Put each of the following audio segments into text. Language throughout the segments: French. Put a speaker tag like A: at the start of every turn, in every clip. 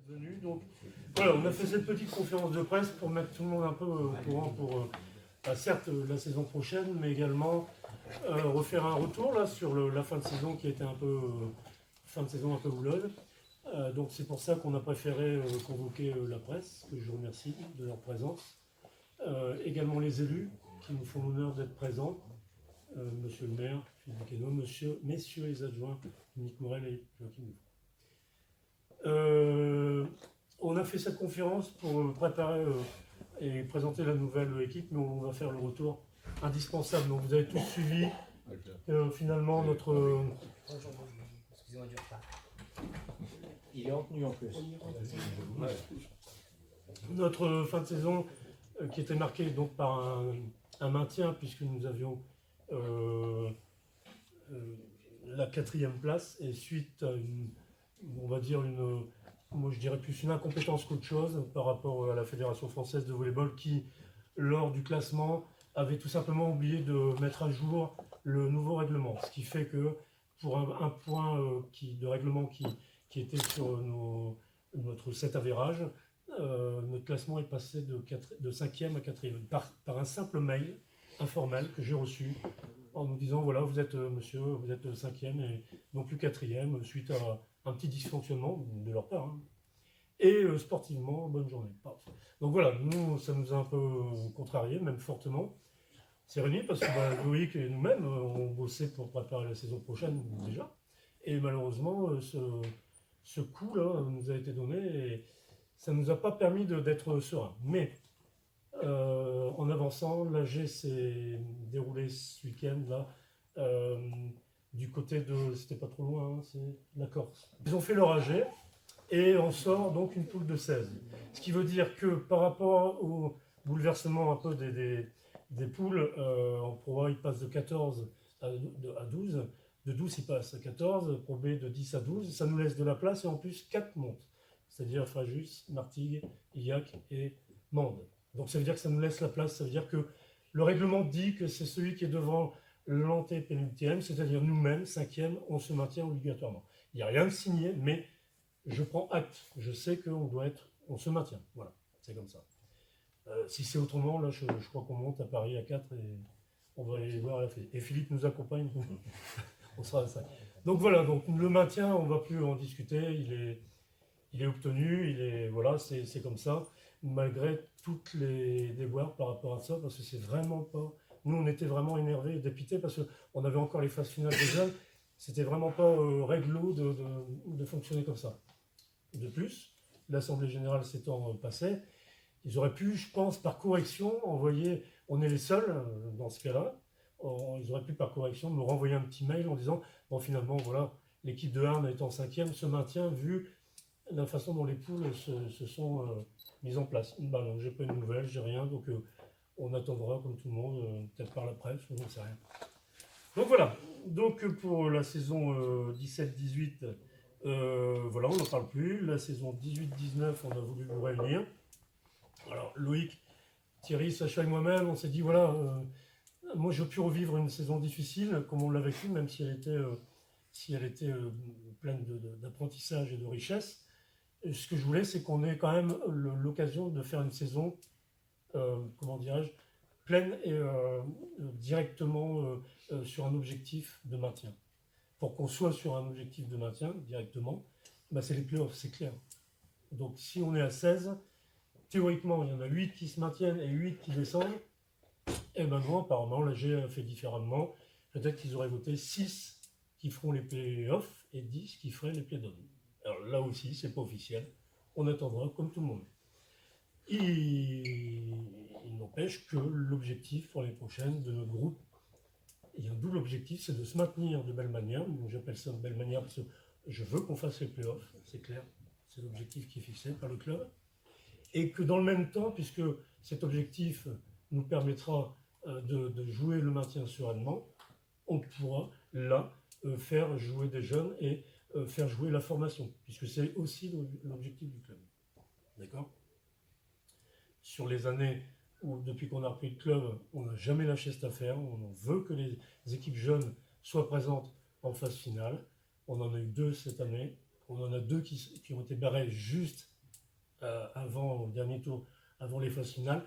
A: d'être venu. Donc voilà, on a fait cette petite conférence de presse pour mettre tout le monde un peu au courant pour, certes, la saison prochaine, mais également refaire un retour là sur la fin de saison qui était un peu fin de saison un peu boulogne. Donc c'est pour ça qu'on a préféré convoquer la presse, que je remercie de leur présence. Également les élus qui nous font l'honneur d'être présents. Monsieur le maire, Philippe Queneau, messieurs les adjoints, Nick Morel et Joachim Dufaux. On a fait cette conférence pour préparer et présenter la nouvelle équipe, mais on va faire le retour indispensable. Donc vous avez tous suivi finalement notre...
B: Excusez-moi du retard.
C: Il est en tenue en plus.
A: Notre fin de saison qui était marquée donc par un maintien, puisque nous avions la 4e place, et suite à on va dire moi je dirais plus une incompétence qu'autre chose par rapport à la Fédération française de volleyball qui, lors du classement, avait tout simplement oublié de mettre à jour le nouveau règlement. Ce qui fait que pour un point de règlement qui était sur notre set avérage, notre classement est passé de 5e à 4e par un simple mail informel que j'ai reçu en nous disant voilà, vous êtes monsieur, vous êtes 5e et non plus 4e suite à un petit dysfonctionnement de leur part. Hein. Et sportivement, bonne journée. Donc voilà, nous, ça nous a un peu contrarié, même fortement. C'est réuni parce que Loïc et nous-mêmes, on bossait pour préparer la saison prochaine déjà. Et malheureusement, ce coup-là nous a été donné et ça ne nous a pas permis d'être serein. Mais en avançant, l'AG s'est déroulé ce week-end là, du côté de, c'était pas trop loin, hein, c'est la Corse. Ils ont fait leur AG et on sort donc une poule de 16. Ce qui veut dire que par rapport au bouleversement un peu des poules, en Pro A il passe de 14 à 12, de 12 il passe à 14, Pro B de 10 à 12, ça nous laisse de la place et en plus 4 montes, c'est-à-dire Fréjus, Martigues, Illac et Mende. Donc ça veut dire que ça nous laisse la place, ça veut dire que le règlement dit que c'est celui qui est devant l'antépénultième, c'est-à-dire nous-mêmes, 5e, on se maintient obligatoirement. Il n'y a rien de signé, mais je prends acte, je sais on se maintient, voilà, c'est comme ça. Si c'est autrement, là je crois qu'on monte à Paris à 4 et on va aller voir la fête. Et Philippe nous accompagne, on sera à 5. Donc voilà, donc le maintien, on ne va plus en discuter, il est obtenu, voilà, c'est comme ça, malgré toutes les déboires par rapport à ça, parce que c'est vraiment pas... Nous, on était vraiment énervés et dépités, parce qu'on avait encore les phases finales des jeunes, c'était vraiment pas réglo de fonctionner comme ça. De plus, l'Assemblée Générale s'étant passée, ils auraient pu, je pense, par correction, envoyer... On est les seuls, dans ce cas-là, ils auraient pu, par correction, me renvoyer un petit mail en disant, bon, finalement, voilà, l'équipe de Arnes étant 5e se maintient, vu la façon dont les poules se sont mises en place. Bah non, j'ai pas une nouvelle, j'ai rien, donc on attendra comme tout le monde, peut-être par la presse, je n'en sais rien. Donc voilà, donc pour la saison 17-18, voilà, on n'en parle plus. La saison 18-19, on a voulu vous réunir. Alors Loïc, Thierry, Sacha et moi-même, on s'est dit voilà, moi je veux plus revivre une saison difficile comme on l'a vécu, même si elle était pleine d'apprentissage et de richesse. Ce que je voulais, c'est qu'on ait quand même l'occasion de faire une saison, comment dirais-je, pleine et directement sur un objectif de maintien. Pour qu'on soit sur un objectif de maintien directement, bah c'est les playoffs, c'est clair. Donc si on est à 16, théoriquement, il y en a 8 qui se maintiennent et 8 qui descendent. Et ben non, apparemment, l'AG a fait différemment. Peut-être qu'ils auraient voté 6 qui feront les playoffs et 10 qui feraient les playdowns. Alors là aussi, c'est pas officiel. On attendra comme tout le monde. Il n'empêche que l'objectif pour les prochaines de notre groupe, il y a un double objectif, c'est de se maintenir de belle manière. J'appelle ça de belle manière parce que je veux qu'on fasse les playoffs, c'est clair. C'est l'objectif qui est fixé par le club. Et que dans le même temps, puisque cet objectif nous permettra de jouer le maintien sereinement, on pourra là faire jouer des jeunes et faire jouer la formation, puisque c'est aussi l'objectif du club. D'accord ? Sur les années où, depuis qu'on a repris le club, on n'a jamais lâché cette affaire, on veut que les équipes jeunes soient présentes en phase finale. On en a eu 2 cette année, on en a 2 qui ont été barrés juste au dernier tour, avant les phases finales.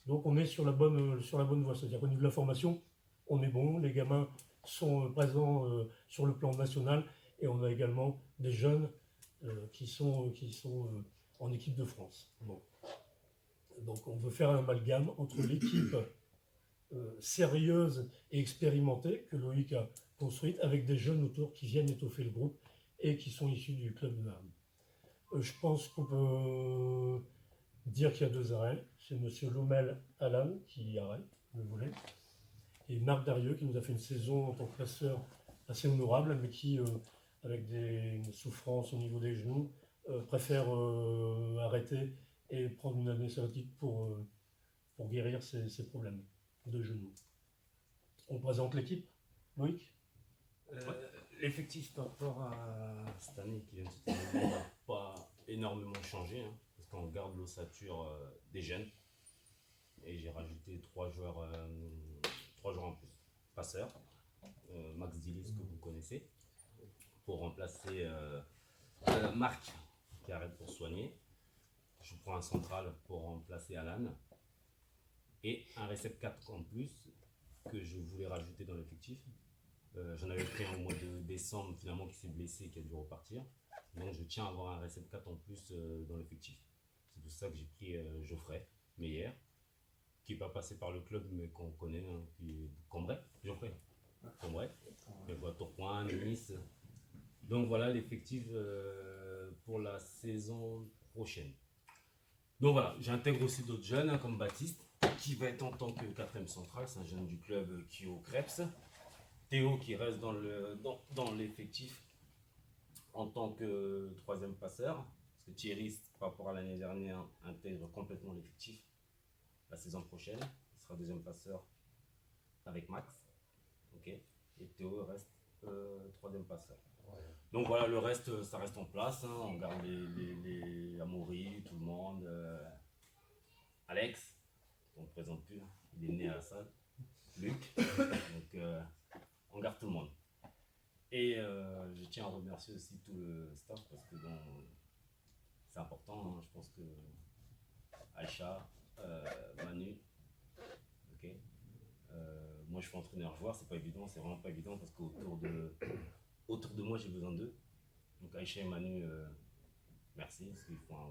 A: Donc on est sur la bonne voie. C'est-à-dire qu'au niveau de la formation, on est bon, les gamins sont présents sur le plan national et on a également des jeunes qui sont en équipe de France. Bon. Donc on veut faire un amalgame entre l'équipe sérieuse et expérimentée que Loïc a construite avec des jeunes autour qui viennent étoffer le groupe et qui sont issus du club de Ham. Je pense qu'on peut dire qu'il y a 2 arrêts. C'est M. Lomel Alan qui arrête le volet et Marc Darieux qui nous a fait une saison en tant que passeur assez honorable, mais qui, avec des souffrances au niveau des genoux, préfère arrêter et prendre une année sabbatique pour guérir ses problèmes de genoux. On présente l'équipe, Loïc.
D: L'effectif par rapport à cette année qui vient de se terminer n'a pas énormément changé, hein, parce qu'on garde l'ossature des jeunes. Et j'ai rajouté 3 joueurs en plus. Passeur, Max Dillis que vous connaissez, pour remplacer Marc qui arrête pour soigner. Je prends un central pour remplacer Alan. Et un récep 4 en plus que je voulais rajouter dans l'effectif. J'en avais pris un au mois de décembre finalement qui s'est blessé et qui a dû repartir. Donc je tiens à avoir un récep 4 en plus dans l'effectif. C'est pour ça que j'ai pris Geoffrey Meyer, qui n'est pas passé par le club mais qu'on connaît, hein, qui est Cambrai, Geoffrey Cambrai, qui voit Tourcoing, Nice. Donc voilà l'effectif pour la saison prochaine. Donc voilà, j'intègre aussi d'autres jeunes hein, comme Baptiste, qui va être en tant que 4e central, c'est un jeune du club qui est au Krebs. Théo qui reste dans l'effectif en tant que 3e passeur, parce que Thierry, par rapport à l'année dernière, intègre complètement l'effectif la saison prochaine. Il sera 2e passeur avec Max, ok, et Théo reste 3e passeur. Donc voilà, le reste, ça reste en place, hein. On garde les Amaury, tout le monde, Alex, on ne présente plus, il est né à la salle, Luc, donc on garde tout le monde. Et je tiens à remercier aussi tout le staff parce que bon, c'est important, hein. Je pense que Aïcha, Manu, ok. Moi je suis entraîneur-joueur, c'est pas évident, c'est vraiment pas évident parce qu'autour de moi j'ai besoin d'eux. Donc Aïcha et Manu, merci parce qu'ils font un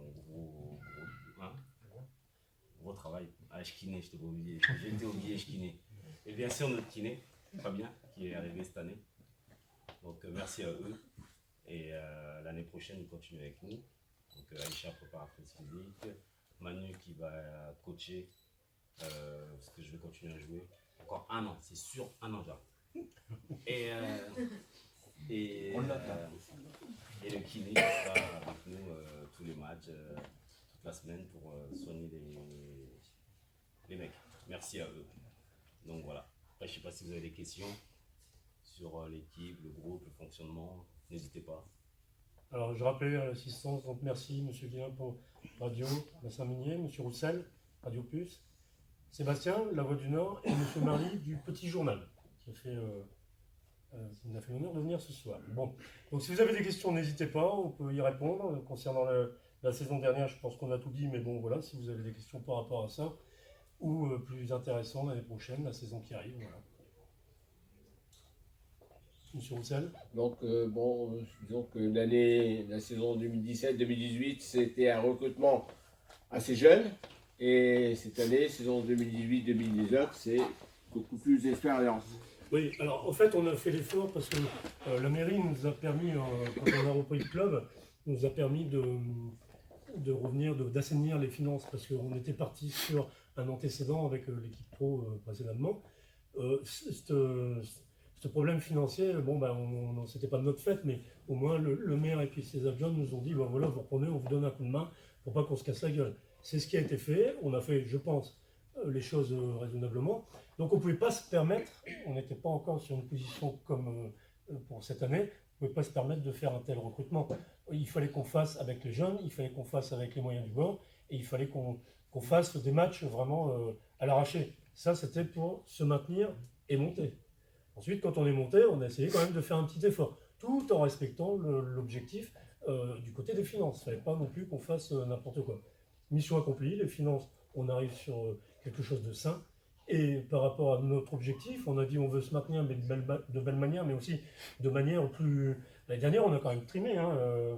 D: gros travail. Ah, Kiné, je t'ai pas oublié, j'ai été oublié Kiné. Et bien sûr notre kiné, Fabien, qui est arrivé cette année. Donc merci à eux. Et l'année prochaine, ils continuent avec nous. Donc Aïcha, préparatrice physique. Manu qui va coacher, parce que je vais continuer à jouer. Encore 1 an, c'est sûr, 1 an j'arrête. Et le kiné qui sera avec nous tous les matchs, toute la semaine pour soigner les mecs. Merci à eux. Donc voilà. Après, je ne sais pas si vous avez des questions sur l'équipe, le groupe, le fonctionnement. N'hésitez pas.
A: Alors je rappelle à l'assistance, donc merci M. Guillain pour Radio Bassin Minier, M. Roussel, Radio Plus, Sébastien, La Voix du Nord, et M. Marly du Petit Journal, qui nous a fait l'honneur de venir ce soir. Bon, donc si vous avez des questions, n'hésitez pas, on peut y répondre. Concernant la saison dernière, je pense qu'on a tout dit, mais bon voilà, si vous avez des questions par rapport à ça, ou plus intéressant l'année prochaine, la saison qui arrive, voilà. Monsieur Roussel.
E: Donc, disons que la saison 2017-2018, c'était un recrutement assez jeune. Et cette année, saison 2018-2019, c'est beaucoup plus d'expérience.
A: Oui, alors en fait, on a fait l'effort parce que la mairie nous a permis, quand on a repris le club, nous a permis de revenir, d'assainir les finances parce qu'on était parti sur un antécédent avec l'équipe pro précédemment. Ce problème financier, bon, c'était pas de notre fait, mais au moins le maire et puis ses adjoints nous ont dit, ben voilà, vous reprenez, on vous donne un coup de main pour pas qu'on se casse la gueule. C'est ce qui a été fait, on a fait, je pense, les choses raisonnablement. Donc on ne pouvait pas se permettre, on n'était pas encore sur une position comme pour cette année, on ne pouvait pas se permettre de faire un tel recrutement. Il fallait qu'on fasse avec les jeunes, il fallait qu'on fasse avec les moyens du bord, et il fallait qu'on fasse des matchs vraiment à l'arraché. Ça, c'était pour se maintenir et monter. Ensuite, quand on est monté, on a essayé quand même de faire un petit effort, tout en respectant l'objectif du côté des finances. Il ne fallait pas non plus qu'on fasse n'importe quoi. Mission accomplie, les finances, on arrive sur quelque chose de sain. Et par rapport à notre objectif, on a dit on veut se maintenir, mais de belle manière, mais aussi de manière plus... L'année dernière, on a quand même trimé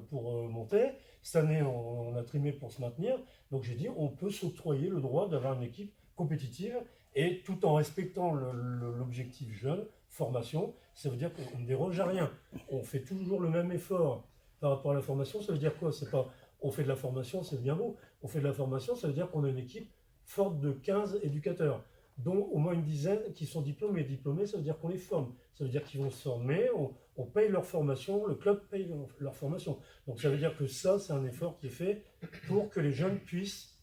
A: pour monter. Cette année, on a trimé pour se maintenir. Donc j'ai dit, on peut s'octroyer le droit d'avoir une équipe compétitive et tout en respectant l'objectif jeune, formation. Ça veut dire qu'on ne déroge à rien. On fait toujours le même effort par rapport à la formation. Ça veut dire quoi? C'est pas on fait de la formation, c'est bien beau. On fait de la formation, ça veut dire qu'on a une équipe forte de 15 éducateurs, dont au moins une dizaine qui sont diplômés. Diplômés, ça veut dire qu'on les forme. Ça veut dire qu'ils vont se former, on paye leur formation, le club paye leur formation. Donc ça veut dire que ça, c'est un effort qui est fait pour que les jeunes puissent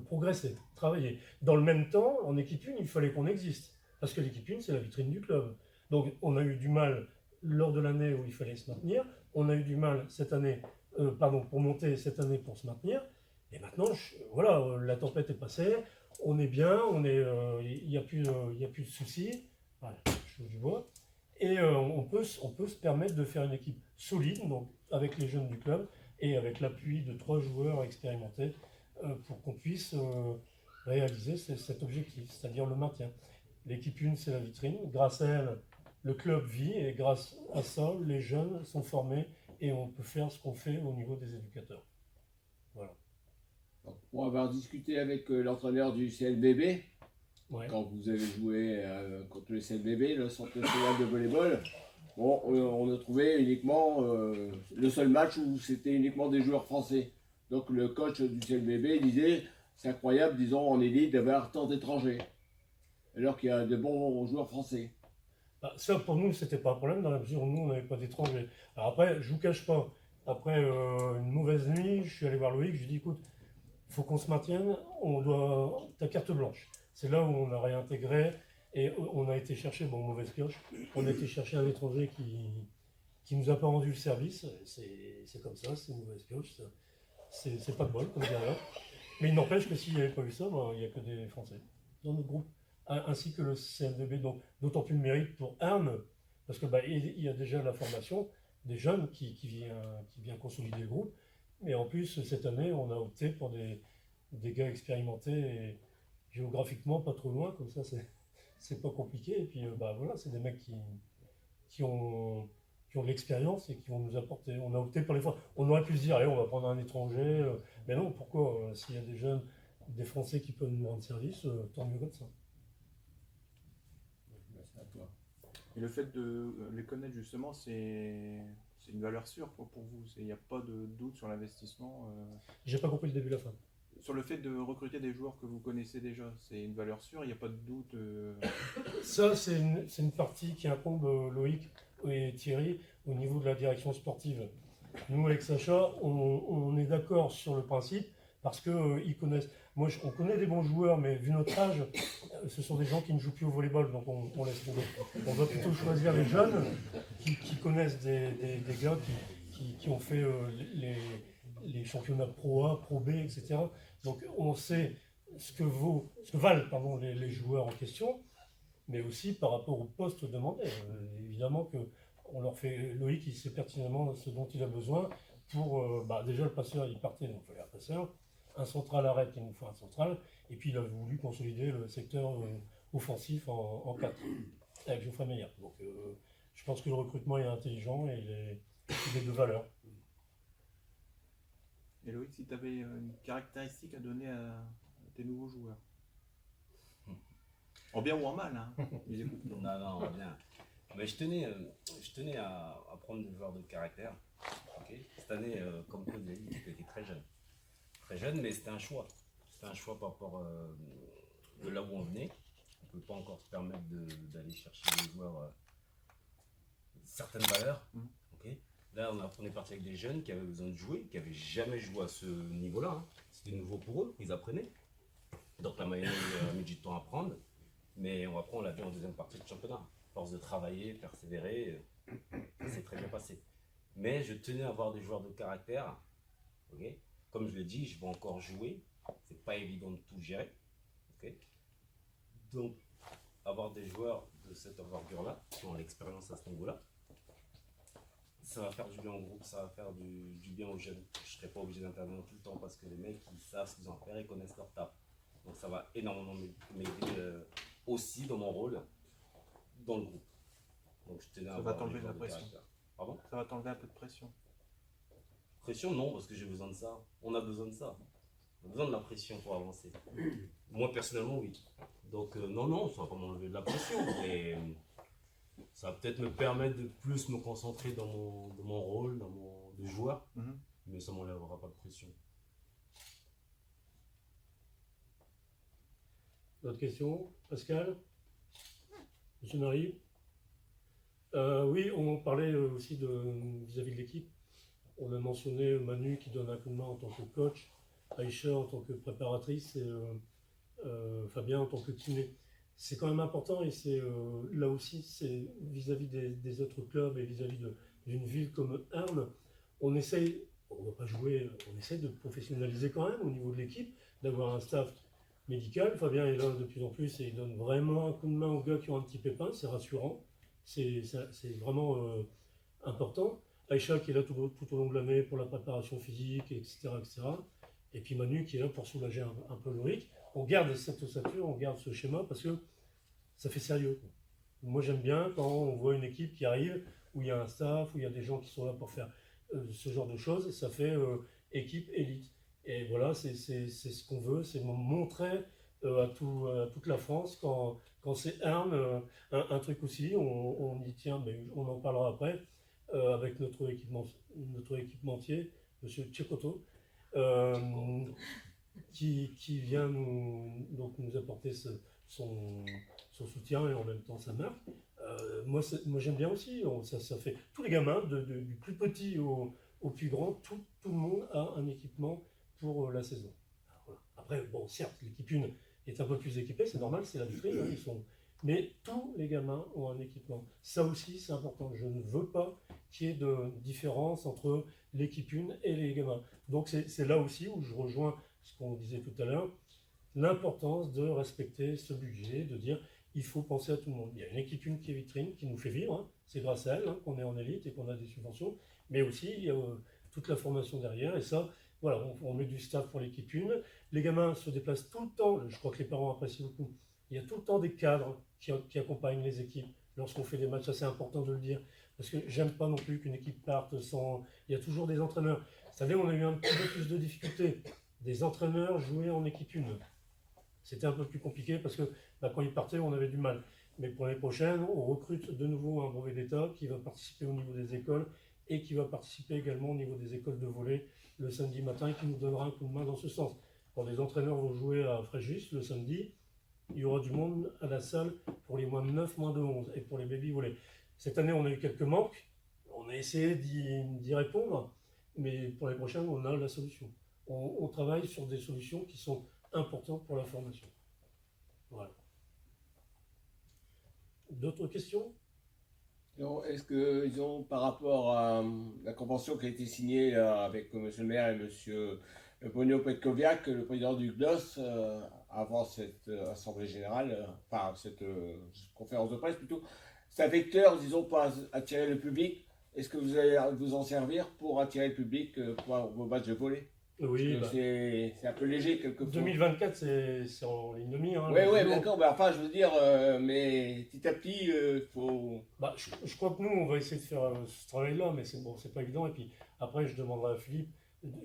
A: progresser, travailler. Dans le même temps, en équipe 1, il fallait qu'on existe. Parce que l'équipe 1, c'est la vitrine du club. Donc on a eu du mal lors de l'année où il fallait se maintenir. On a eu du mal cette année, pour monter cette année pour se maintenir. Et maintenant, voilà, la tempête est passée. On est bien, il n'y a plus de soucis. Voilà, je touche du bois. Et on peut se permettre de faire une équipe solide, donc avec les jeunes du club et avec l'appui de 3 joueurs expérimentés pour qu'on puisse réaliser cet objectif, c'est-à-dire le maintien. L'équipe 1, c'est la vitrine. Grâce à elle, le club vit et grâce à ça, les jeunes sont formés et on peut faire ce qu'on fait au niveau des éducateurs. Voilà.
E: Donc, pour avoir discuté avec l'entraîneur du CLBB,
A: Ouais.
E: quand vous avez joué contre le CLBB, le Centre national de volleyball, bon, on a trouvé uniquement le seul match où c'était uniquement des joueurs français. Donc le coach du CLBB disait, c'est incroyable, disons, en élite, d'avoir tant d'étrangers, alors qu'il y a de bons joueurs français.
A: Bah, ça, pour nous, c'était pas un problème dans la mesure où nous, on n'avait pas d'étrangers. Alors après, je vous cache pas, après une mauvaise nuit, je suis allé voir Loïc, je lui ai dit, écoute, il faut qu'on se maintienne, ta carte blanche. C'est là où on a réintégré et on a été chercher, bon, mauvaise pioche, on a été chercher un étranger qui nous a pas rendu le service. C'est comme ça, c'est une mauvaise pioche, c'est pas de bol, comme dirait. Mais il n'empêche que s'il n'y avait pas eu ça, ben, il n'y a que des Français dans notre groupe, ainsi que le CNDB, donc d'autant plus de mérite pour Erne, parce que il y a déjà la formation des jeunes qui vient consolider le groupe, mais en plus cette année on a opté pour des gars expérimentés et géographiquement pas trop loin, comme ça c'est pas compliqué, et puis voilà, c'est des mecs qui ont de l'expérience et qui vont nous apporter. On a opté pour les fois. On aurait pu se dire, allez, on va prendre un étranger, mais non, pourquoi s'il y a des jeunes, des Français qui peuvent nous rendre service, tant mieux comme ça.
E: Merci à toi.
F: Et le fait de les connaître justement, c'est une valeur sûre pour vous. Il n'y a pas de doute sur l'investissement.
A: J'ai pas compris le début et la fin.
F: Sur le fait de recruter des joueurs que vous connaissez déjà, c'est une valeur sûre, il n'y a pas de doute.
A: Ça, c'est une partie qui incombe Loïc et Thierry au niveau de la direction sportive. Nous, avec Sacha, on est d'accord sur le principe parce qu'ils connaissent. Moi, on connaît des bons joueurs, mais vu notre âge, ce sont des gens qui ne jouent plus au volleyball, donc on laisse tomber. On va plutôt choisir les jeunes qui connaissent des gars qui ont fait les championnats Pro A, Pro B, etc. Donc on sait ce que valent les joueurs en question, mais aussi par rapport au poste demandé. Évidemment que on leur fait, Loïc, il sait pertinemment ce dont il a besoin pour, déjà le passeur, il partait, donc il fallait un passeur, un central arrête, il nous faut un central, et puis il a voulu consolider le secteur offensif en 4, avec Geoffrey Meyer. Donc je pense que le recrutement est intelligent et il est de valeur.
F: Et Loïc, si tu avais une caractéristique à donner à tes nouveaux joueurs, en bien ou en mal, hein, les écoute.
D: Non, bien. Mais je tenais à prendre des joueurs de caractère. Okay. Cette année, comme Claude l'a dit, il était très jeune. Très jeune, mais c'était un choix. C'était un choix par rapport de là où on venait. On ne peut pas encore se permettre d'aller chercher des joueurs certaines valeurs. Okay. Là, on est parti avec des jeunes qui avaient besoin de jouer, qui n'avaient jamais joué à ce niveau-là. Hein. C'était nouveau pour eux, ils apprenaient. Donc la mayonnaise a mis du temps à prendre. Mais après, on l'a vu en deuxième partie du championnat. Force de travailler, persévérer, c'est très bien passé. Mais je tenais à avoir des joueurs de caractère. Okay. Comme je l'ai dit, je vais encore jouer. C'est pas évident de tout gérer. Okay. Donc, avoir des joueurs de cette envergure-là, qui ont l'expérience à ce niveau-là, ça va faire du bien au groupe, ça va faire du bien aux jeunes. Je ne serai pas obligé d'intervenir tout le temps parce que les mecs, ils savent ce qu'ils ont à faire, ils connaissent leur taf. Donc ça va énormément m'aider aussi dans mon rôle dans le groupe. Donc je tenais à
F: Ça va
D: avoir
F: t'enlever
D: les
F: de la
D: gens
F: pression.
D: caractère. Pardon?
F: Ça va t'enlever un peu de pression.
D: Pression, non, parce que j'ai besoin de ça. On a besoin de ça. On a besoin de la pression pour avancer. Moi, personnellement, oui. Donc, non, ça va pas m'enlever de la pression, mais ça va peut-être me permettre de plus me concentrer dans mon rôle, de joueur,
F: Mhm.
D: mais ça m'enlèvera pas de pression.
A: D'autres questions? Pascal? Monsieur Marie? Oui, on parlait aussi vis-à-vis de l'équipe. On a mentionné Manu qui donne un coup de main en tant que coach, Aïcha en tant que préparatrice et Fabien en tant que kiné. C'est quand même important et c'est là aussi, c'est vis-à-vis des autres clubs et vis-à-vis d'une ville comme Arles, on ne va pas jouer, on essaie de professionnaliser quand même au niveau de l'équipe, d'avoir un staff médical. Fabien est là de plus en plus et il donne vraiment un coup de main aux gars qui ont un petit pépin, c'est rassurant, c'est vraiment important. Aïcha qui est là tout au long de l'année pour la préparation physique, etc., etc. Et puis Manu qui est là pour soulager un peu Loïc. On garde cette ossature, on garde ce schéma parce que ça fait sérieux. Moi j'aime bien quand on voit une équipe qui arrive, où il y a un staff, où il y a des gens qui sont là pour faire ce genre de choses, ça fait équipe élite. Et voilà, c'est ce qu'on veut, c'est montrer à toute la France quand c'est un truc aussi, on y tient, mais on en parlera après, avec notre équipementier, monsieur Tchekoto, qui vient nous apporter son soutien et en même temps sa marque. Moi j'aime bien aussi, ça fait tous les gamins, du plus petit au plus grand, tout le monde a un équipement pour la saison. Alors, voilà. Après, bon, certes, l'équipe 1 est un peu plus équipée, c'est normal, c'est la vitrine, hein, mais tous les gamins ont un équipement. Ça aussi, c'est important. Je ne veux pas qu'il y ait de différence entre l'équipe 1 et les gamins. Donc c'est là aussi où je rejoins ce qu'on disait tout à l'heure, l'importance de respecter ce budget, de dire il faut penser à tout le monde. Il y a une équipe 1 qui est vitrine, qui nous fait vivre, hein. C'est grâce à elle hein, qu'on est en élite et qu'on a des subventions, mais aussi il y a toute la formation derrière, et ça, voilà, on met du staff pour l'équipe 1. Les gamins se déplacent tout le temps, je crois que les parents apprécient beaucoup, il y a tout le temps des cadres qui accompagnent les équipes lorsqu'on fait des matchs, ça c'est important de le dire, parce que j'aime pas non plus qu'une équipe parte sans... Il y a toujours des entraîneurs. Vous savez, on a eu un petit peu plus de difficultés. Des entraîneurs jouaient en équipe 1. C'était un peu plus compliqué parce que quand ils partaient, on avait du mal. Mais pour l'année prochaine, on recrute de nouveau un brevet d'État qui va participer au niveau des écoles et qui va participer également au niveau des écoles de volley le samedi matin et qui nous donnera un coup de main dans ce sens. Quand les entraîneurs vont jouer à Fréjus le samedi, il y aura du monde à la salle pour les moins de 9, moins de 11 et pour les baby volley. Cette année, on a eu quelques manques. On a essayé d'y répondre, mais pour l'année prochaine, on a la solution. On travaille sur des solutions qui sont importantes pour la formation. Voilà. D'autres questions?
E: Est-ce que, disons, par rapport à la convention qui a été signée là, avec M. le maire et M. Bonio Petkoviak, le président du GLOS, avant cette assemblée générale, enfin cette conférence de presse plutôt, c'est un vecteur, disons, pour attirer le public. Est-ce que vous allez vous en servir pour attirer le public pour vos matchs de volley?
A: Oui,
E: c'est un peu léger quelquefois.
A: 2024, c'est en ligne de mire. Hein,
E: oui, d'accord, mais enfin, je veux dire, mais petit à petit, il faut...
A: Je crois que nous, on va essayer de faire ce travail-là, mais c'est pas évident. Et puis après, je demanderai à Philippe,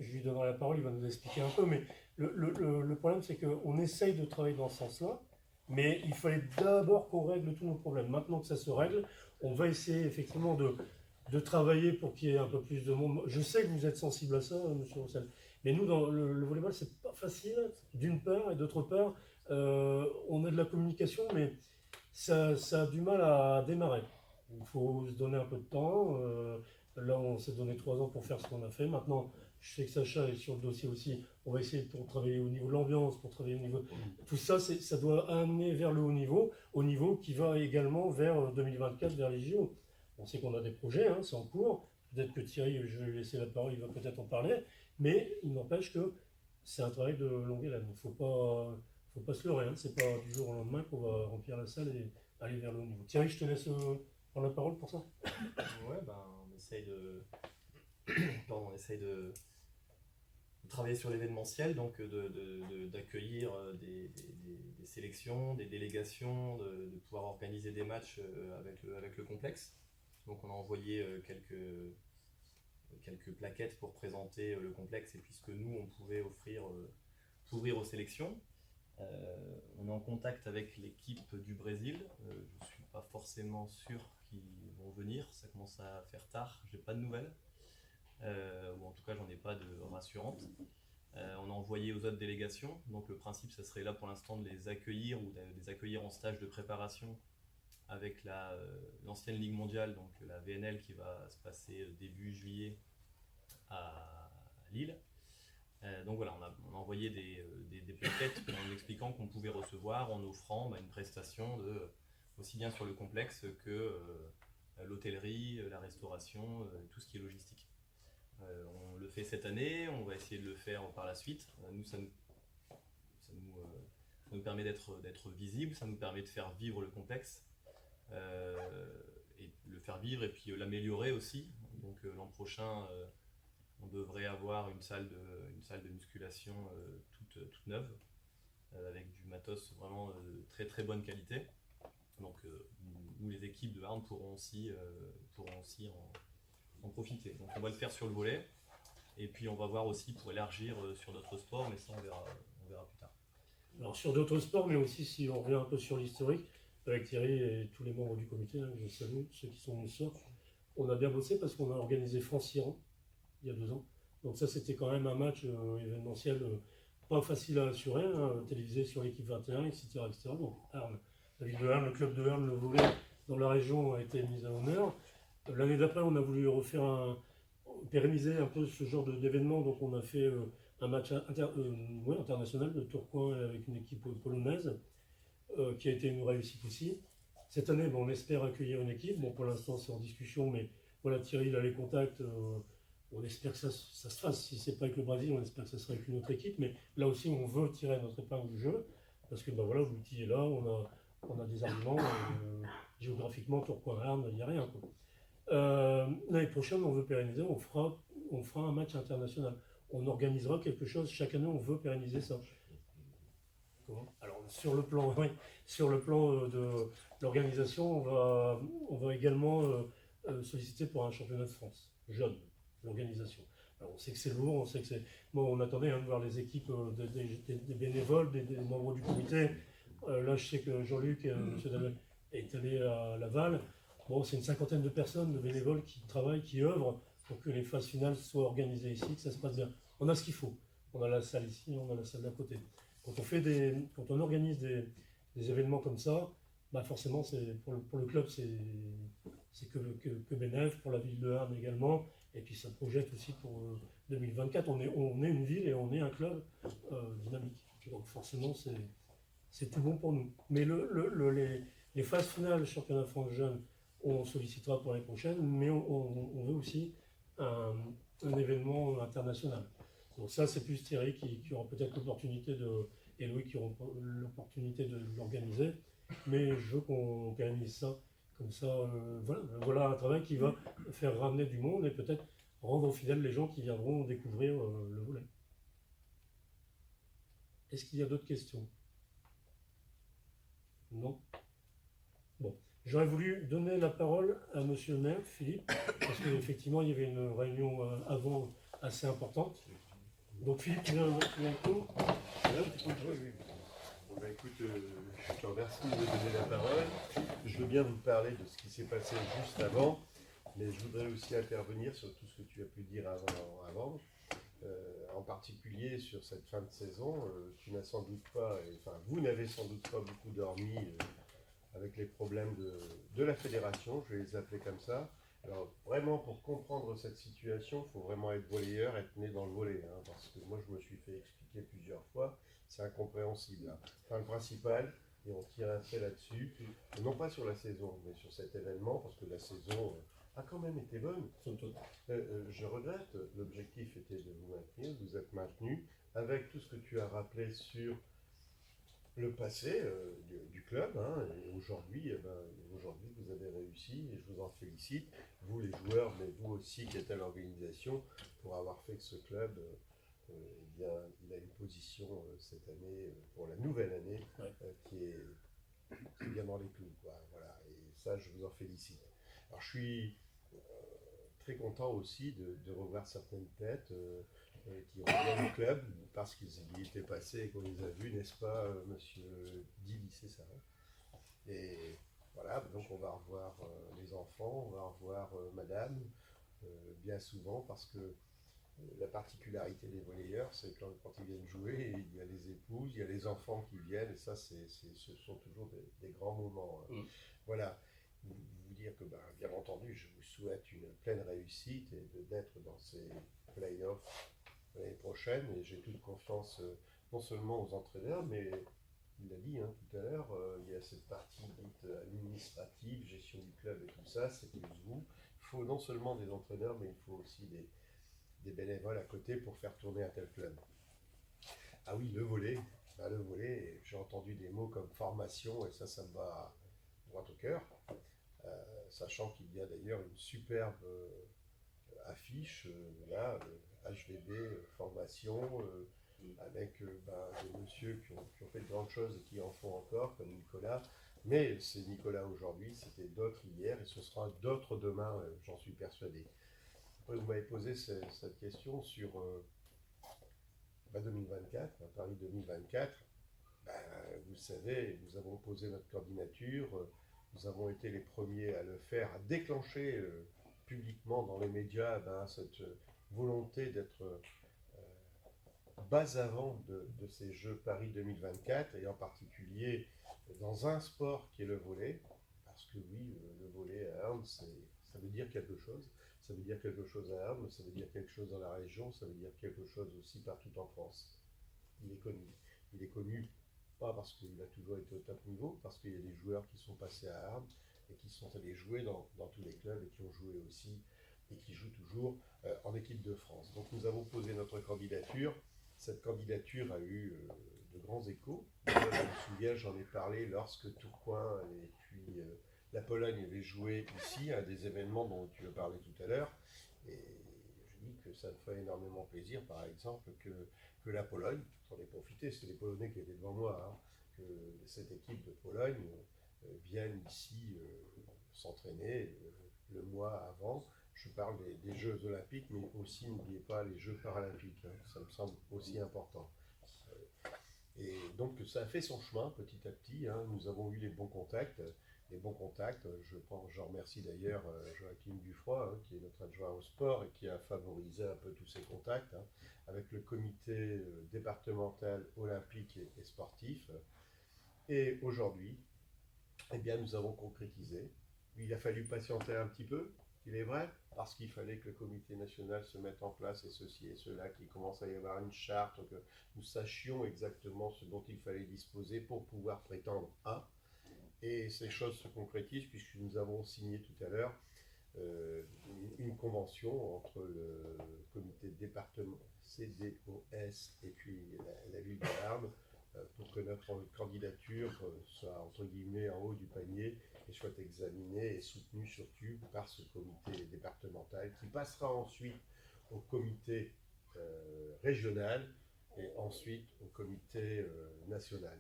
A: je lui donnerai la parole, il va nous expliquer un peu. Mais le problème, c'est qu'on essaye de travailler dans ce sens-là, mais il fallait d'abord qu'on règle tous nos problèmes. Maintenant que ça se règle, on va essayer effectivement de travailler pour qu'il y ait un peu plus de monde. Je sais que vous êtes sensible à ça, monsieur Roussel. Mais nous, dans le volleyball, c'est pas facile, d'une part, et d'autre part, on a de la communication, mais ça a du mal à démarrer. Il faut se donner un peu de temps. Là, on s'est donné 3 ans pour faire ce qu'on a fait. Maintenant, je sais que Sacha est sur le dossier aussi. On va essayer pour travailler au niveau de l'ambiance, pour travailler au niveau... Tout ça, ça doit amener vers le haut niveau qui va également vers 2024, vers les JO. On sait qu'on a des projets, hein, c'est en cours. Peut-être que Thierry, je vais lui laisser la parole, il va peut-être en parler. Mais il n'empêche que c'est un travail de longue haleine. Il ne faut pas se leurrer. Hein. Ce n'est pas du jour au lendemain qu'on va remplir la salle et aller vers le haut niveau. Thierry, je te laisse prendre la parole pour ça.
G: Ouais, mais essaye on essaye de travailler sur l'événementiel, donc d'accueillir des sélections, des délégations, de pouvoir organiser des matchs avec le complexe. Donc on a envoyé quelques plaquettes pour présenter le complexe et puis ce que nous on pouvait ouvrir aux sélections. On est en contact avec l'équipe du Brésil. Je ne suis pas forcément sûr qu'ils vont venir, ça commence à faire tard, j'ai pas de nouvelles. Ou en tout cas j'en ai pas de rassurantes. On a envoyé aux autres délégations, donc le principe ça serait là pour l'instant de les accueillir ou de les accueillir en stage de préparation avec l'ancienne Ligue mondiale, donc la VNL qui va se passer début juillet à Lille. Donc voilà, on a envoyé des plaquettes en expliquant qu'on pouvait recevoir en offrant une prestation aussi bien sur le complexe que l'hôtellerie, la restauration, tout ce qui est logistique. On le fait cette année, on va essayer de le faire par la suite. Nous, ça nous permet d'être visible, ça nous permet de faire vivre le complexe et le faire vivre et puis l'améliorer aussi. Donc l'an prochain, on devrait avoir une salle de musculation toute neuve avec du matos vraiment de très très bonne qualité. Donc où les équipes de Arles pourront aussi en profiter. Donc on va le faire sur le volley et puis on va voir aussi pour élargir sur d'autres sports, mais ça on verra plus tard.
A: Alors sur d'autres sports, mais aussi si on revient un peu sur l'historique, avec Thierry et tous les membres du comité, je salue ceux qui sont venus ce soir, on a bien bossé parce qu'on a organisé France-Iran il y a 2 ans. Donc ça c'était quand même un match événementiel pas facile à assurer, télévisé sur l'équipe 21, etc. Donc Arles, la ville de Arles, le club de Arles, le volley dans la région a été mis à l'honneur. L'année d'après, on a voulu pérenniser un peu ce genre d'événement, donc on a fait un match international de Tourcoing avec une équipe polonaise qui a été une réussite aussi. Cette année, on espère accueillir une équipe. Bon, pour l'instant, c'est en discussion, mais voilà, Thierry il a les contacts. On espère que ça se fasse. Si c'est pas avec le Brésil, on espère que ça sera avec une autre équipe. Mais là aussi, on veut tirer notre épingle du jeu parce que voilà, l'outil est là, on a des arguments. Géographiquement, Tourcoing-Arles, il n'y a rien, quoi. L'année prochaine, on veut pérenniser, on fera un match international. On organisera quelque chose, chaque année, on veut pérenniser ça. Alors, sur le plan de l'organisation, on va également solliciter pour un championnat de France, jeune, l'organisation. Alors, on sait que c'est lourd, on sait que c'est... Bon, on attendait de voir les équipes des bénévoles, des membres du comité. Là, je sais que Jean-Luc, M. Damel, est allé à Laval. Bon, c'est une 50aine de personnes, de bénévoles qui travaillent, qui œuvrent pour que les phases finales soient organisées ici, que ça se passe bien. On a ce qu'il faut. On a la salle ici, on a la salle d'à côté. Quand on organise des événements comme ça, forcément, pour le club, c'est que bénéf, pour la ville de Arles également, et puis ça projette aussi pour 2024. On est une ville et on est un club dynamique. Donc forcément, c'est tout bon pour nous. Mais les phases finales, championnat de France jeune, on sollicitera pour l'année prochaine, mais on veut aussi un événement international. Donc ça, c'est plus Thierry qui aura peut-être l'opportunité et Louis qui auront l'opportunité de l'organiser, mais je veux qu'on pérennise ça. Comme ça, voilà un travail qui va faire ramener du monde et peut-être rendre fidèles les gens qui viendront découvrir le volley. Est-ce qu'il y a d'autres questions? Non? Bon. J'aurais voulu donner la parole à Monsieur le maire, Philippe, parce qu'effectivement, il y avait une réunion avant assez importante. Donc Philippe, tu viens le coup.
H: Écoute, je te remercie de me donner la parole. Je veux bien vous parler de ce qui s'est passé juste avant, mais je voudrais aussi intervenir sur tout ce que tu as pu dire avant. En particulier sur cette fin de saison, tu n'as sans doute pas, vous n'avez sans doute pas beaucoup dormi avec les problèmes de la fédération, je vais les appeler comme ça. Alors vraiment, pour comprendre cette situation, il faut vraiment être volleyeur, être né dans le volley, parce que moi je me suis fait expliquer plusieurs fois, c'est incompréhensible. Le principal, et on tire un trait là-dessus, non pas sur la saison, mais sur cet événement, parce que la saison a quand même été bonne. Je regrette, l'objectif était de vous maintenir, vous êtes maintenu, avec tout ce que tu as rappelé sur le passé du club. Hein, et aujourd'hui, aujourd'hui, vous avez réussi et je vous en félicite, vous les joueurs, mais vous aussi qui êtes à l'organisation, pour avoir fait que ce club, eh bien, il a une position cette année, pour la nouvelle année,
A: Ouais.
H: qui est bien dans les clous. Quoi, voilà, et ça, je vous en félicite. Alors, je suis très content aussi de revoir certaines têtes qui reviennent au club parce qu'ils y étaient passés et qu'on les a vus, n'est-ce pas, monsieur Dili, c'est ça. Hein. Et voilà, donc on va revoir les enfants, on va revoir madame bien souvent parce que la particularité des volleyeurs, c'est que quand ils viennent jouer, il y a les épouses, il y a les enfants qui viennent, et ça, ce sont toujours des grands moments. Hein. Voilà. Vous dire que, bien entendu, je vous souhaite une pleine réussite et d'être dans ces playoffs l'année prochaine. Et j'ai toute confiance non seulement aux entraîneurs, mais il l'a dit hein, tout à l'heure, il y a cette partie dite administrative, gestion du club et tout ça, c'est plus vous. Il faut non seulement des entraîneurs, mais il faut aussi des bénévoles à côté pour faire tourner un tel club. Ah oui, le volley. Le volley, j'ai entendu des mots comme formation, et ça me va droit au cœur. Sachant qu'il y a d'ailleurs une superbe affiche, là, HVB formation, avec des messieurs qui ont fait de grandes choses et qui en font encore, comme Nicolas. Mais c'est Nicolas aujourd'hui, c'était d'autres hier, et ce sera d'autres demain, j'en suis persuadé. Après, vous m'avez posé cette question sur 2024, Paris 2024. Vous savez, nous avons posé notre candidature. Nous avons été les premiers à le faire, à déclencher publiquement dans les médias cette volonté d'être bas avant de ces Jeux Paris 2024, et en particulier dans un sport qui est le volley, parce que oui, le volley à Arles, ça veut dire quelque chose. Ça veut dire quelque chose à Arles, ça veut dire quelque chose dans la région, ça veut dire quelque chose aussi partout en France. Il est connu. Il est connu pas parce qu'il a toujours été au top niveau, parce qu'il y a des joueurs qui sont passés à Arles et qui sont allés jouer dans tous les clubs et qui ont joué aussi et qui jouent toujours en équipe de France. Donc nous avons posé notre candidature. Cette candidature a eu de grands échos. Je me souviens, j'en ai parlé lorsque Tourcoing et puis la Pologne avaient joué ici, à des événements dont tu as parlé tout à l'heure. Et je dis que ça me fait énormément plaisir, par exemple, que la Pologne, j'en ai profité, c'était les Polonais qui étaient devant moi, hein, que cette équipe de Pologne vienne ici s'entraîner le mois avant. Je parle des Jeux Olympiques, mais aussi, n'oubliez pas, les Jeux Paralympiques. Hein, ça me semble aussi important. Et donc, ça a fait son chemin petit à petit. Hein, nous avons eu les bons contacts. Je remercie d'ailleurs Joachim Dufroy, hein, qui est notre adjoint au sport et qui a favorisé un peu tous ces contacts, hein, avec le comité départemental olympique et sportif. Et aujourd'hui, eh bien, nous avons concrétisé. Il a fallu patienter un petit peu, il est vrai, parce qu'il fallait que le comité national se mette en place et ceci et cela, qu'il commence à y avoir une charte, que nous sachions exactement ce dont il fallait disposer pour pouvoir prétendre à. Et ces choses se concrétisent puisque nous avons signé tout à l'heure une convention entre le comité département CDOS et puis la ville de Arles pour que notre candidature soit entre guillemets en haut du panier et soit examinée et soutenue surtout par ce comité départemental qui passera ensuite au comité régional et ensuite au comité national.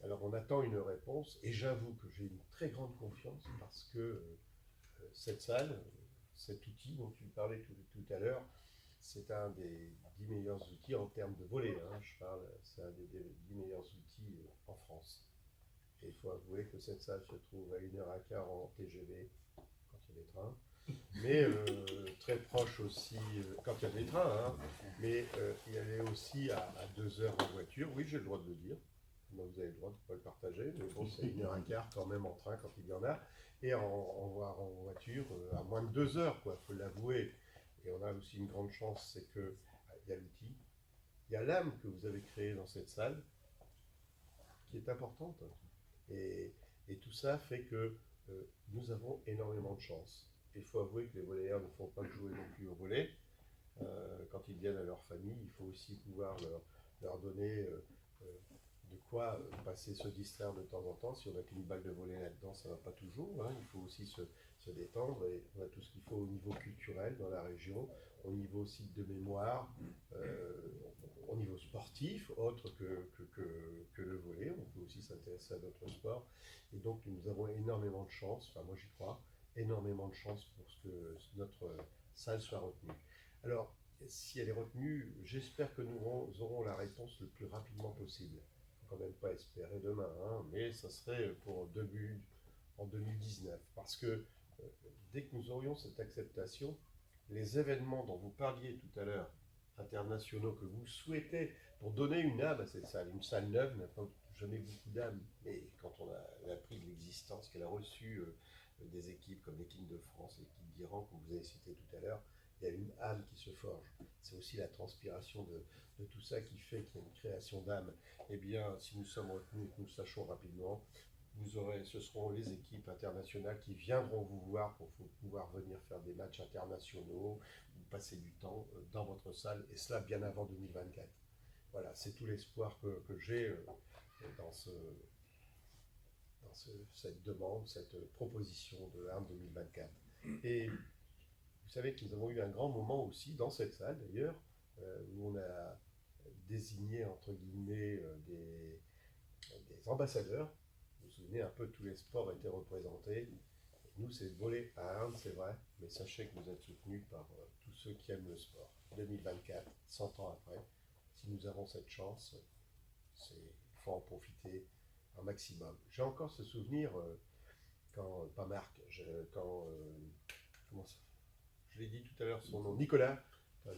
H: Alors on attend une réponse et j'avoue que j'ai une très grande confiance parce que cette salle, cet outil dont tu parlais tout à l'heure, c'est un des 10 meilleurs outils en termes de volley. Hein, c'est un des 10 meilleurs outils en France. Et il faut avouer que cette salle se trouve à 1h15 en TGV quand il y a des trains, mais très proche aussi quand il y a des trains, hein, mais il y allait aussi à 2 heures en voiture. Oui, j'ai le droit de le dire. Vous avez le droit de ne pas le partager, mais bon, c'est 1h15 quand même en train quand il y en a, et en voiture à moins de 2 heures, quoi, faut l'avouer. Et on a aussi une grande chance, c'est qu'il y a l'outil, il y a l'âme que vous avez créée dans cette salle, qui est importante. Et tout ça fait que nous avons énormément de chance. Il faut avouer que les volleyeurs ne font pas que jouer non plus au volley. Quand ils viennent à leur famille, il faut aussi pouvoir leur donner de quoi passer se distraire de temps en temps. Si on n'a qu'une balle de volley là-dedans, ça ne va pas toujours. Hein. Il faut aussi se détendre et on a tout ce qu'il faut au niveau culturel dans la région, au niveau aussi de mémoire, au niveau sportif, autre que le volley. On peut aussi s'intéresser à d'autres sports. Et donc nous avons énormément de chance, enfin moi j'y crois, énormément de chance pour que notre salle soit retenue. Alors, si elle est retenue, j'espère que nous aurons la réponse le plus rapidement possible. Il ne faut quand même pas espérer demain, hein, mais ça serait pour début en 2019. Parce que dès que nous aurions cette acceptation, les événements dont vous parliez tout à l'heure, internationaux, que vous souhaitez pour donner une âme à cette salle, une salle neuve n'a pas jamais beaucoup d'âme, mais quand on a appris de l'existence, qu'elle a reçu des équipes comme l'équipe de France, l'équipe d'Iran que vous avez cité tout à l'heure, il y a une âme qui se forge. C'est aussi la transpiration de tout ça qui fait qu'il y a une création d'âme. Eh bien, si nous sommes retenus et que nous sachons rapidement, ce seront les équipes internationales qui viendront vous voir pour pouvoir venir faire des matchs internationaux ou passer du temps dans votre salle, et cela bien avant 2024. Voilà, c'est tout l'espoir que j'ai dans cette demande, cette proposition de l'ARN 2024. Et vous savez que nous avons eu un grand moment aussi dans cette salle d'ailleurs, où on a désigné entre guillemets des ambassadeurs. Vous vous souvenez un peu, tous les sports étaient représentés. Nous, c'est volley à Arnes, c'est vrai, mais sachez que vous êtes soutenus par tous ceux qui aiment le sport. 2024, 100 ans après, si nous avons cette chance, il faut en profiter un maximum. J'ai encore ce souvenir quand, pas Marc, je l'ai dit tout à l'heure son nom, Nicolas.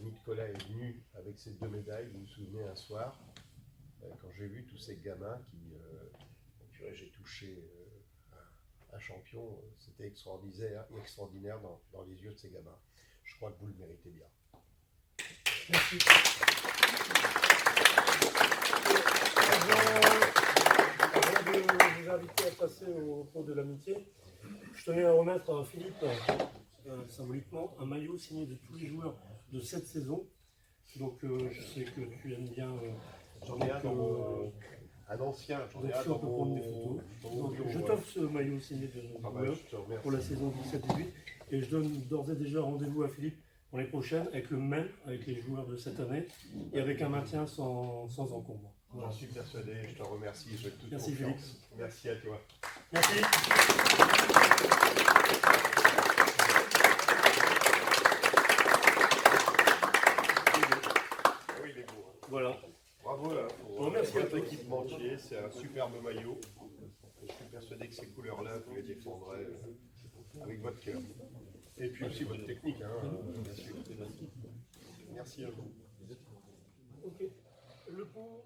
H: Nicolas est venu avec ses 2 médailles, vous vous souvenez, un soir, quand j'ai vu tous ces gamins qui, j'ai touché un champion, c'était extraordinaire dans les yeux de ces gamins. Je crois que vous le méritez bien.
A: Merci. Avant de vous inviter à passer au cours de l'amitié, je tenais à remettre à Philippe, symboliquement, un maillot signé de tous les joueurs de cette saison. Donc je sais que tu aimes bien.
H: J'en ai un un ancien, j'en ai un
A: on peut prendre des photos. Donc, je t'offre ce maillot signé de nos joueurs pour la saison 17-18. Et je donne d'ores et déjà rendez-vous à Philippe pour l'année prochaine avec le même, avec les joueurs de cette année et avec un maintien sans encombre.
H: Voilà. J'en suis persuadé, je te remercie, je toute
A: Merci
H: confiance.
A: Philippe.
H: Merci à toi.
A: Merci.
H: Oui, il est beau.
A: Voilà.
H: Bravo pour votre équipementier, c'est un superbe maillot. Je suis persuadé que ces couleurs-là, vous les défendrez avec votre cœur. Et puis aussi votre technique, hein, bien sûr. Merci à vous.
A: Ok. Le pot.